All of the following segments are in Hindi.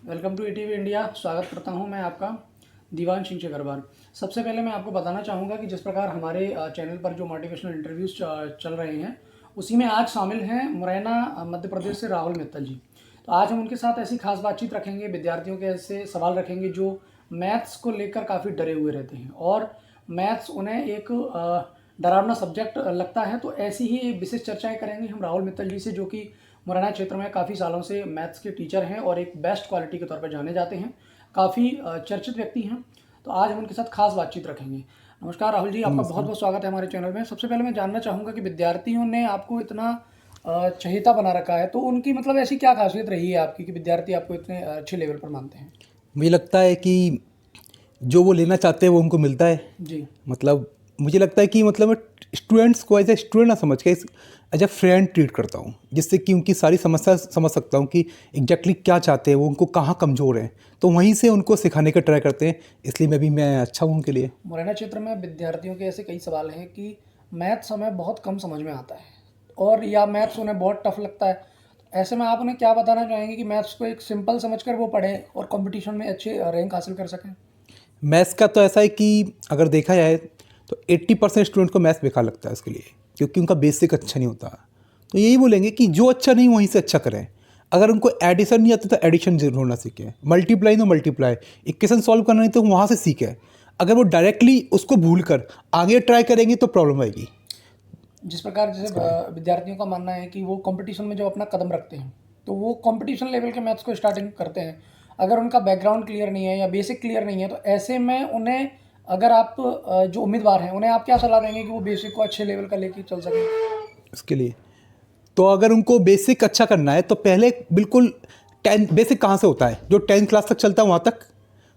Welcome to ETV India. स्वागत करता हूं मैं आपका दीवान सिंह अग्रवाल। सबसे पहले मैं आपको बताना चाहूँगा कि जिस प्रकार हमारे चैनल पर जो मोटिवेशनल इंटरव्यूज़ चल रहे हैं, उसी में आज शामिल हैं मुरैना मध्य प्रदेश से राहुल मित्तल जी। तो आज हम उनके साथ ऐसी खास बातचीत रखेंगे, विद्यार्थियों के ऐसे सवाल रखेंगे जो मैथ्स को लेकर काफ़ी डरे हुए रहते हैं और मैथ्स उन्हें एक डरावना सब्जेक्ट लगता है। तो ऐसी ही विशेष चर्चाएँ करेंगे हम राहुल मित्तल जी से, जो कि मुरैना क्षेत्र में काफ़ी सालों से मैथ्स के टीचर हैं और एक बेस्ट क्वालिटी के तौर पर जाने जाते हैं, काफ़ी चर्चित व्यक्ति हैं। तो आज हम उनके साथ खास बातचीत रखेंगे। नमस्कार राहुल जी, आपका बहुत बहुत स्वागत है हमारे चैनल में। सबसे पहले मैं जानना चाहूँगा कि विद्यार्थियों ने आपको इतना चहेता बना रखा है, तो उनकी मतलब ऐसी क्या खासियत रही है आपकी कि विद्यार्थी आपको इतने अच्छे लेवल पर मानते हैं? मुझे लगता है कि जो वो लेना चाहते हैं वो उनको मिलता है। जी। मतलब मुझे लगता है कि मतलब मैं स्टूडेंट्स को एज ए स्टूडेंट ना समझ के एज ए फ्रेंड ट्रीट करता हूँ, जिससे कि उनकी सारी समस्या समझ सकता हूँ कि एग्जैक्टली क्या चाहते हैं, वो उनको कहाँ कमज़ोर हैं, तो वहीं से उनको सिखाने का ट्राई करते हैं। इसलिए मैं अच्छा हूँ उनके लिए। मुरैना क्षेत्र में विद्यार्थियों के ऐसे कई सवाल हैं कि मैथ्स हमें बहुत कम समझ में आता है और या मैथ्स उन्हें बहुत टफ लगता है। ऐसे में आप उन्हें क्या बताना चाहेंगे कि मैथ्स को एक सिंपल समझकर वो पढ़ें और कंपटीशन में अच्छे रैंक हासिल कर सकें? मैथ्स का तो ऐसा है कि अगर देखा जाए तो 80% स्टूडेंट को मैथ्स बेकार लगता है उसके लिए, क्योंकि उनका बेसिक अच्छा नहीं होता। तो यही बोलेंगे कि जो अच्छा नहीं वहीं से अच्छा करें। अगर उनको एडिशन नहीं आता तो एडिशन जरूर होना सीखें, मल्टीप्लाई तो मल्टीप्लाई, इक्वेशन सॉल्व करना नहीं तो वहाँ से सीखें। अगर वो डायरेक्टली उसको भूल कर आगे ट्राई करेंगे तो प्रॉब्लम आएगी। जिस प्रकार जैसे विद्यार्थियों का मानना है कि वो कंपटीशन में जब अपना कदम रखते हैं, तो वो कंपटीशन लेवल के मैथ्स को स्टार्टिंग करते हैं। अगर उनका बैकग्राउंड क्लियर नहीं है या बेसिक क्लियर नहीं है, तो ऐसे में उन्हें अगर आप जो उम्मीदवार हैं, उन्हें आप क्या सलाह देंगे कि वो बेसिक को अच्छे लेवल का लेके चल सकें? उसके लिए तो अगर उनको बेसिक अच्छा करना है तो पहले बिल्कुल 10 बेसिक कहाँ से होता है, जो 10th क्लास तक चलता है वहाँ तक।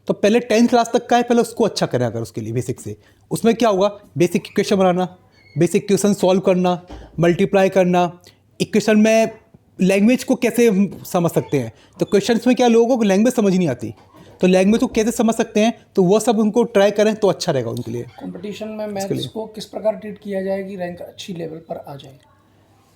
तो पहले 10th क्लास तक का है, पहले उसको अच्छा करें। अगर उसके लिए बेसिक से उसमें क्या होगा, बेसिक इक्वेशन बनाना, बेसिक इक्वेशन सॉल्व करना, मल्टीप्लाई करना। इक्वेशन में लैंग्वेज को कैसे हम समझ सकते हैं, तो क्वेश्चंस में क्या लोगों को लैंग्वेज समझ नहीं आती, तो लैंग्वेज को कैसे समझ सकते हैं, तो वो सब उनको ट्राई करें तो अच्छा रहेगा उनके लिए। कंपटीशन में मैथ्स को किस प्रकार ट्रीट किया जाए कि रैंक अच्छी लेवल पर आ जाए?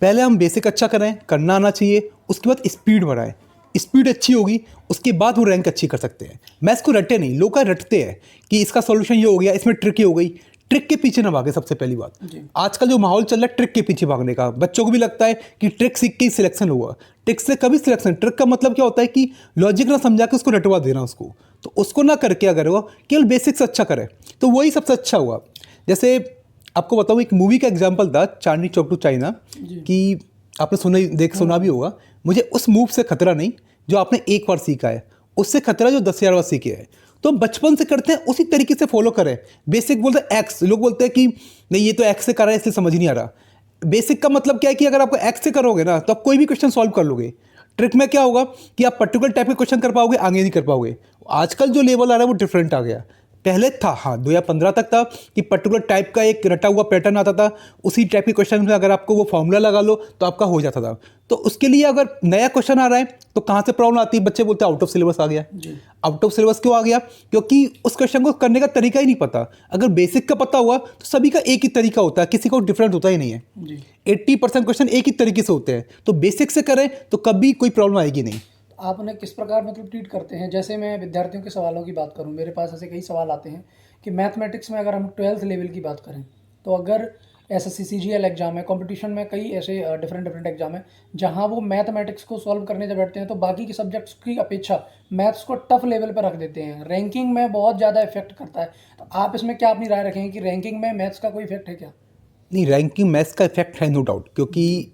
पहले हम बेसिक अच्छा करें, करना आना चाहिए, उसके बाद स्पीड बढ़ाएं। स्पीड अच्छी होगी उसके बाद वो रैंक अच्छी कर सकते हैं। मैथ्स को रटे नहीं, लोग का रटते हैं कि इसका सॉल्यूशन ये हो गया, इसमें ट्रिक ये हो गई। ट्रिक के पीछे ना भागे। सबसे पहली बात, जी। आजकल जो माहौल चल रहा है ट्रिक के पीछे भागने का, बच्चों को भी लगता है कि ट्रिक सीख के ही सिलेक्शन हुआ। ट्रिक से कभी सिलेक्शन, ट्रिक का मतलब क्या होता है कि लॉजिक ना समझा के उसको रटवा देना उसको, तो उसको ना करके अगर वो केवल बेसिक से अच्छा करे तो वही सबसे अच्छा हुआ। जैसे आपको बताऊँ, एक मूवी का एग्जाम्पल था, चांदनी चौक टू चाइना, कि आपने सुना भी होगा। मुझे उस मूव से खतरा नहीं जो आपने एक बार सीखा है, उससे खतरा जो 10,000 बार सीखे है। तो हम बचपन से करते हैं उसी तरीके से फॉलो करें। बेसिक बोलते हैं एक्स, लोग बोलते हैं कि नहीं ये तो एक्स से कर रहा है इसलिए समझ नहीं आ रहा। बेसिक का मतलब क्या है कि अगर आपको एक्स से करोगे ना तो आप कोई भी क्वेश्चन सॉल्व कर लोगे। ट्रिक में क्या होगा कि आप पर्टिकुलर टाइप के क्वेश्चन कर पाओगे, आगे नहीं कर पाओगे। आजकल जो लेवल आ रहा है वो डिफरेंट आ गया। पहले था, हाँ 2015 तक था कि पर्टिकुलर टाइप का एक रटा हुआ पैटर्न आता था, उसी टाइप के क्वेश्चन में अगर आपको वो फॉर्मूला लगा लो तो आपका हो जाता था। तो उसके लिए अगर नया क्वेश्चन आ रहा है तो कहाँ से प्रॉब्लम आती है, बच्चे बोलते हैं आउट ऑफ सिलेबस आ गया। आउट ऑफ सिलेबस क्यों आ गया? क्योंकि उस क्वेश्चन को करने का तरीका ही नहीं पता। अगर बेसिक का पता हुआ तो सभी का एक ही तरीका होता है, किसी को डिफरेंट होता ही नहीं है। 80% क्वेश्चन एक ही तरीके से होते हैं, तो बेसिक से करें तो कभी कोई प्रॉब्लम आएगी नहीं। आप उन्हें किस प्रकार मतलब ट्रीट करते हैं? जैसे मैं विद्यार्थियों के सवालों की बात करूं, मेरे पास ऐसे कई सवाल आते हैं कि मैथमेटिक्स में अगर हम 12th लेवल की बात करें, तो अगर एसएससी सीजीएल एग्जाम है, कंपटीशन में कई ऐसे डिफरेंट डिफरेंट एग्जाम है जहां वो मैथमेटिक्स को सॉल्व करने जब बैठते हैं तो बाकी के सब्जेक्ट्स की अपेक्षा मैथ्स को टफ लेवल पर रख देते हैं, रैंकिंग में बहुत ज़्यादा इफेक्ट करता है। तो आप इसमें क्या अपनी राय रखेंगे कि रैंकिंग में मैथ्स का कोई इफेक्ट है क्या? नहीं, रैंकिंग मैथ्स का इफेक्ट है नो डाउट, क्योंकि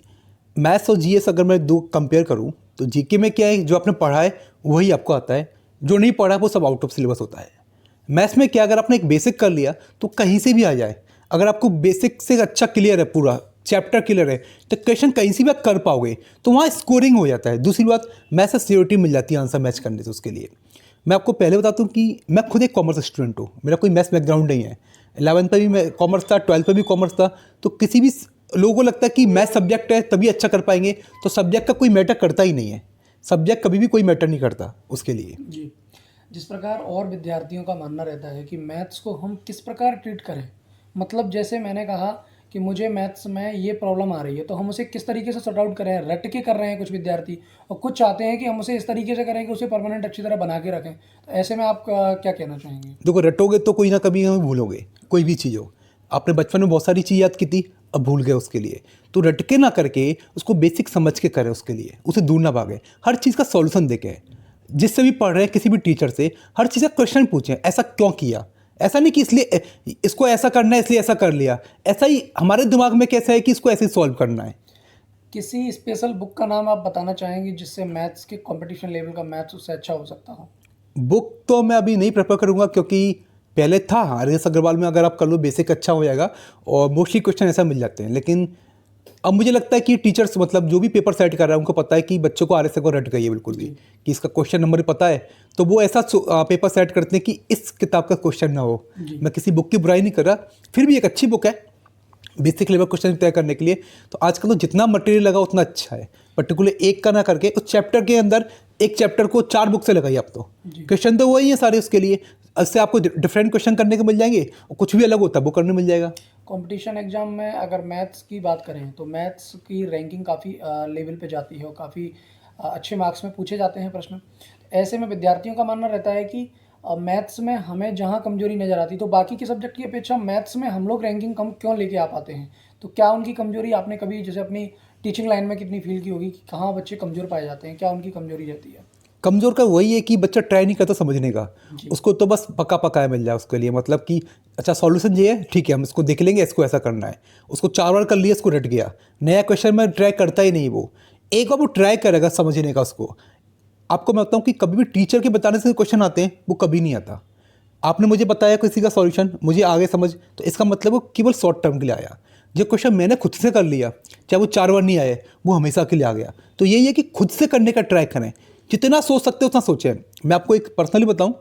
मैथ्स और जीएस अगर मैं दो कंपेयर करूं तो जीके में क्या है, जो आपने पढ़ा है वही आपको आता है, जो नहीं पढ़ा है वो सब आउट ऑफ सिलेबस होता है। मैथ्स में क्या, अगर आपने एक बेसिक कर लिया तो कहीं से भी आ जाए। अगर आपको बेसिक से अच्छा क्लियर है, पूरा चैप्टर क्लियर है, तो क्वेश्चन कहीं से भी आप कर पाओगे, तो वहाँ स्कोरिंग हो जाता है। दूसरी बात, मैथ्स से सियोरिटी मिल जाती है आंसर मैच करने से। उसके लिए मैं आपको पहले बताता हूँ कि मैं खुद एक कॉमर्स स्टूडेंट हूँ, मेरा कोई मैथ्स बैकग्राउंड नहीं है। 11th पे भी मैं कॉमर्स था, 12th पे भी कॉमर्स था। तो किसी भी लोगों को लगता है कि मैथ सब्जेक्ट है तभी अच्छा कर पाएंगे, तो सब्जेक्ट का कोई मैटर करता ही नहीं है। सब्जेक्ट कभी भी कोई मैटर नहीं करता उसके लिए। जी। जिस प्रकार और विद्यार्थियों का मानना रहता है कि मैथ्स को हम किस प्रकार ट्रीट करें, मतलब जैसे मैंने कहा कि मुझे मैथ्स में ये प्रॉब्लम आ रही है, तो हम उसे किस तरीके से सॉर्ट आउट करें? रट के कर रहे हैं कुछ विद्यार्थी, और कुछ चाहते हैं कि हम उसे इस तरीके से करें कि उसे परमानेंट अच्छी तरह बना के रखें। तो ऐसे में आप क्या कहना चाहेंगे? देखो, रटोगे तो कोई ना कभी हमें भूलोगे, कोई भी चीज़ हो। आपने बचपन में बहुत सारी चीज़ याद की थी, अब भूल गए उसके लिए। तो रट के ना करके उसको बेसिक समझ के करें, उसके लिए उसे दूर ना भागे, हर चीज़ का सॉल्यूशन देके। जिससे भी पढ़ रहे हैं किसी भी टीचर से हर चीज़ का क्वेश्चन पूछें, ऐसा क्यों किया। ऐसा नहीं कि इसलिए इसको ऐसा करना है इसलिए ऐसा कर लिया। ऐसा ही हमारे दिमाग में कैसा है कि इसको ऐसे सॉल्व करना है। किसी स्पेशल बुक का नाम आप बताना चाहेंगे जिससे मैथ्स के कंपटीशन लेवल का मैथ्स उससे अच्छा हो सकता हो? बुक तो मैं अभी नहीं प्रेफर करूँगा, क्योंकि पहले था आर.एस. अग्रवाल में अगर आप कर लो बेसिक अच्छा हो जाएगा और मोस्टली क्वेश्चन ऐसा मिल जाते हैं। लेकिन अब मुझे लगता है कि टीचर्स मतलब जो भी पेपर सेट कर रहा है उनको पता है कि बच्चों को आर.एस. अग्रवाल रट गई है बिल्कुल भी, कि इसका क्वेश्चन नंबर पता है, तो वो ऐसा पेपर सेट करते हैं कि इस किताब का क्वेश्चन ना हो। मैं किसी बुक की बुराई नहीं कर रहा, फिर भी एक अच्छी बुक है बेसिक लेवल क्वेश्चन तय करने के लिए। तो आजकल तो जितना मटेरियल लगा उतना अच्छा है, पर्टिकुलर एक का ना करके उस चैप्टर के अंदर एक चैप्टर को 4 बुक से लगाइए आप। तो क्वेश्चन तो वही है सारे उसके लिए, इससे आपको डिफरेंट क्वेश्चन करने को मिल जाएंगे और कुछ भी अलग होता है वो करने मिल जाएगा। कंपटीशन एग्जाम में अगर मैथ्स की बात करें तो मैथ्स की रैंकिंग काफ़ी लेवल पे जाती है और काफ़ी अच्छे मार्क्स में पूछे जाते हैं प्रश्न। ऐसे में विद्यार्थियों का मानना रहता है कि मैथ्स में हमें जहाँ कमजोरी नज़र आती तो बाकी के सब्जेक्ट की अपेक्षा मैथ्स में हम लोग रैंकिंग कम क्यों लेके आ पाते हैं। तो क्या उनकी कमजोरी आपने कभी जैसे अपनी टीचिंग लाइन में कितनी फील की होगी कि कहाँ बच्चे कमज़ोर पाए जाते हैं, क्या उनकी कमजोरी रहती है? कमज़ोर का वही है कि बच्चा ट्राई नहीं करता समझने का, उसको तो बस पका पकाया मिल जाए उसके लिए, मतलब कि अच्छा सॉल्यूशन ये है, ठीक है हम इसको देख लेंगे, इसको ऐसा करना है। उसको 4 बार कर लिया, इसको रट गया, नया क्वेश्चन में ट्राई करता ही नहीं। वो एक बार वो ट्राई करेगा समझने का उसको। आपको मैं बताऊँ कि कभी भी टीचर के बताने से क्वेश्चन आते हैं वो कभी नहीं आता। आपने मुझे बताया किसी का सॉल्यूशन, मुझे आगे समझ, तो इसका मतलब वो केवल शॉर्ट टर्म के लिए आया। जो क्वेश्चन मैंने खुद से कर लिया, चाहे वो 4 बार नहीं आए, वो हमेशा के लिए आ गया। तो यही है कि खुद से करने का ट्राई करें, जितना सोच सकते हो उतना सोचें। मैं आपको एक पर्सनली बताऊं,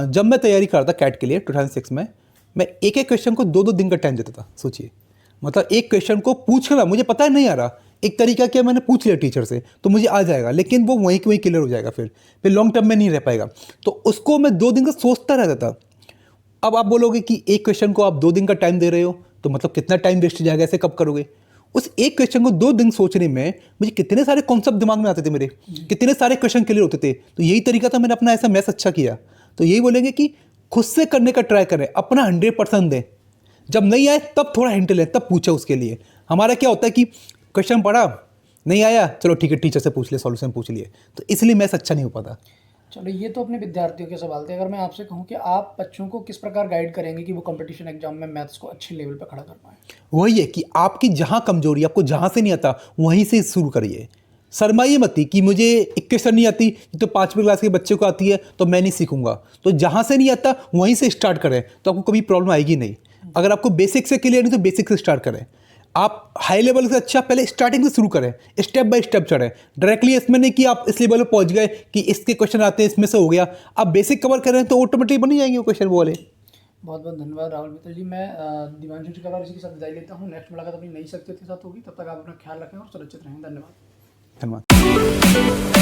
जब मैं तैयारी कर रहा था कैट के लिए 2006 में, मैं एक एक क्वेश्चन को 2-2 दिन का टाइम देता था। सोचिए, मतलब एक क्वेश्चन को पूछना, मुझे पता है नहीं आ रहा, एक तरीका क्या मैंने पूछ लिया टीचर से तो मुझे आ जाएगा, लेकिन वो वहीं के वहीं क्लियर हो जाएगा, फिर लॉन्ग टर्म में नहीं रह पाएगा। तो उसको मैं 2 दिन का सोचता रहता था। अब आप बोलोगे कि एक क्वेश्चन को आप 2 दिन का टाइम दे रहे हो तो मतलब कितना टाइम वेस्ट जाएगा, ऐसे कब करोगे। उस एक क्वेश्चन को 2 दिन सोचने में मुझे कितने सारे कॉन्सेप्ट दिमाग में आते थे मेरे, कितने सारे क्वेश्चन क्लियर होते थे। तो यही तरीका था, मैंने अपना ऐसा मैथ्स अच्छा किया। तो यही बोलेंगे कि खुद से करने का ट्राई करें, अपना 100% दें। जब नहीं आए तब थोड़ा हिंट लें, तब पूछे उसके लिए। हमारा क्या होता है कि क्वेश्चन पढ़ा नहीं आया, चलो ठीक है टीचर से पूछ ले, सॉल्यूशन पूछ लिए, तो इसलिए मैथ्स अच्छा नहीं हो पाता। चलो ये तो अपने विद्यार्थियों के सवाल थे। अगर मैं आपसे कहूँ कि आप बच्चों को किस प्रकार गाइड करेंगे कि वो कंपटीशन एग्जाम में मैथ्स को अच्छे लेवल पर खड़ा कर पाएँ? वही है कि आपकी जहाँ कमजोरी, आपको जहाँ से नहीं आता वहीं से शुरू करिए। शर्माइए मत कि मुझे एक क्वेश्चन नहीं आती, तो 5वीं क्लास के बच्चे को आती है तो मैं नहीं सीखूंगा। तो जहाँ से नहीं आता वहीं से स्टार्ट करें, तो आपको कभी प्रॉब्लम आएगी नहीं। अगर आपको बेसिक से क्लियर नहीं तो बेसिक से स्टार्ट करें। आप हाई लेवल से अच्छा पहले स्टार्टिंग से शुरू करें, स्टेप बाय स्टेप चढ़ें। डायरेक्टली इसमें नहीं कि आप इस लेवल पर पहुंच गए कि इसके क्वेश्चन आते हैं इसमें से हो गया। आप बेसिक कवर करें तो ऑटोमेटिक बन ही जाएंगे वो क्वेश्चन वो वाले। बहुत बहुत धन्यवाद राहुल मित्तल जी। मैं दिवांशु चिकरवार इसी के साथ विदाई लेता हूँ। नेक्स्ट मुलाकात अपनी नई शख्सियत के साथ होगी, तब तक आप अपना ख्याल रखें और सुरक्षित रहें। धन्यवाद। धन्यवाद।